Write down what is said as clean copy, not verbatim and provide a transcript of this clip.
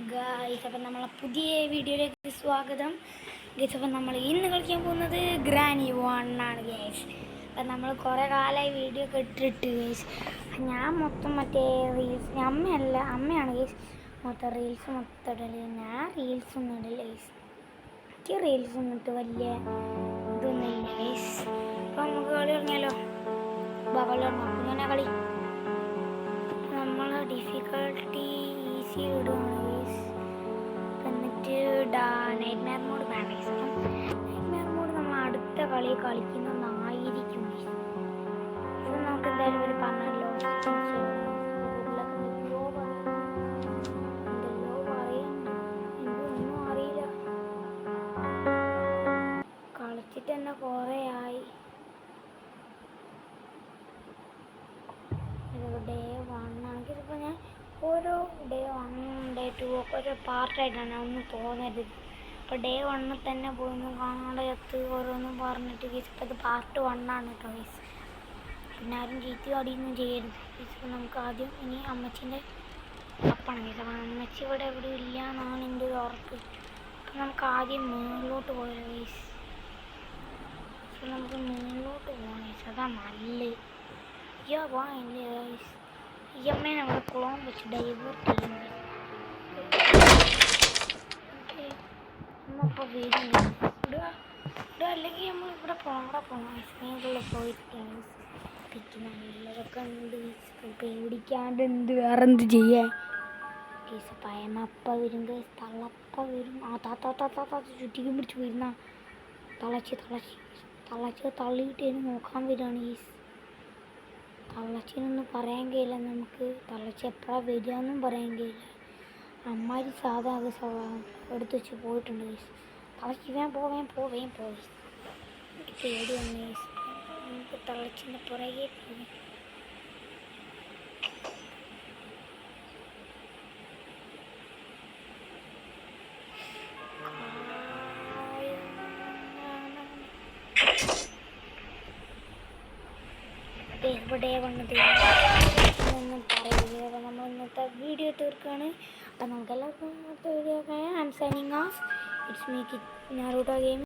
Guys, അപ്പം നമ്മളെ പുതിയ വീഡിയോയിലേക്ക് സ്വാഗതം. ഗൈസ്, അപ്പം നമ്മൾ ഇന്ന് കളിക്കാൻ പോകുന്നത് ഗ്രാനി 1 ആണ് ഗൈസ്. അപ്പം നമ്മൾ കുറേ കാലമായി വീഡിയോ ഒക്കെ ഇട്ടിട്ട് ഗൈസ്. ഞാൻ മൊത്തം മറ്റേ റീൽസ്, അമ്മയാണ് ഗൈസ് മൊത്തം റീൽസ് മൊത്തം ഇടല്. ഞാൻ റീൽസ് ഒന്നും ഇടില്ല ഗൈസ്. എനിക്ക് റീൽസ് ഒന്നും ഇട്ട് വലിയ ഇതൊന്നുമില്ല ഗൈസ്. അപ്പം നമുക്ക് കളി തുടങ്ങിയാലോ? കളി തുടങ്ങാം. ഇങ്ങനെ കളി നമ്മൾ ഡിഫിക്കൽട്ടി ഈസി ഇടുകയാണ് ഗൈസ്. എന്നിട്ട് നൈറ്റ്മെയർ മോഡ് വേണ്ട ഗൈസ്. നൈറ്റ്മെയർ മോഡ് നമ്മൾ അടുത്ത കളി കളിക്കുന്നതായിരിക്കും ഗൈസ്. ഇത് നമുക്ക് എന്തായാലും ഒരു പറഞ്ഞല്ലോ. എനിക്കൊന്നും അറിയില്ല. കളിച്ചിട്ട് തന്നെ കുറേ ആയി. ഡേ 1 ആണെങ്കിൽ ഇപ്പോൾ ഞാൻ ഓരോ ഡേ 1 ഡേ 2 ഒക്കെ ഓരോ പാർട്ടായിട്ടാണ് ഒന്നും തോന്നരുത്. അപ്പോൾ ഡേ 1 തന്നെ പോയി കാണാതെ ഓരോന്നും പറഞ്ഞിട്ട് ഗീസ്. ഇപ്പോൾ ഇത് പാർട്ട് 1 ആണ് കേട്ടോ ഗീസ്. പിന്നെ ആരും ചീത്തി അടിയൊന്നും ചെയ്യരുത് ഗീസ്. ഇപ്പോൾ നമുക്ക് ആദ്യം ഇനി അമ്മച്ചീൻ്റെ അപ്പാണ് ഗീസ്. അപ്പോൾ അമ്മച്ചി ഇവിടെ എവിടെ ഇല്ല എന്നാണ് എൻ്റെ ഒരു ഉറപ്പ്. അപ്പോൾ നമുക്ക് ആദ്യം മുകളിലോട്ട് പോയാലോ ഗീസ്. അപ്പോൾ നമുക്ക് മുകളിലോട്ട് പോകണം ഗീസ്. അതാണ് നല്ലത്. ഈ അമ്മേനെ അവിടെ കുളം വെച്ച് ഡൈവേർട്ട് ചെയ്യുന്നത്. നമ്മളിപ്പോൾ വരുന്നു ഇവിടെ. അല്ലെങ്കിൽ നമ്മൾ ഇവിടെ പോകണം ഐസ്ക്രീമുകളിൽ പോയിരിക്കുകയാണ്. നല്ലതൊക്കെ ഉണ്ട്. പേടിക്കാണ്ട് വേറെ എന്ത് ചെയ്യാൻ കേസ്. പയമപ്പ വരും കേസ്. തള്ളപ്പ വരും. താത്ത ചുറ്റിക്കും പിടിച്ച് വരുന്ന തളച്ച് തള്ളിയിട്ട് നോക്കാൻ വരികയാണ് കേസ്. തള്ളച്ചിനൊന്നും പറയാൻ കഴിയില്ല നമുക്ക്. തള്ളച്ചി എപ്പോഴാണ് വരിക എന്നും പറയാൻ കഴിയില്ല. അമ്മാരി സാധാ എടുത്ത് വെച്ച് പോയിട്ടുണ്ട് ഗൈസ്. തള്ളച്ചി പോവേം എനിക്ക് പേടി വന്നു ഗൈസ്. നമുക്ക് തള്ളച്ചിൻ്റെ പുറകെ പോയി. ഇവിടെ വന്നത് ഒന്നും പറയുക. അപ്പോൾ നമ്മൾ ഇന്നത്തെ വീഡിയോ തീർക്കുകയാണ്. അപ്പോൾ നമുക്ക് എല്ലാവർക്കും ഇന്നത്തെ video I am signing off. It's me Naruto game.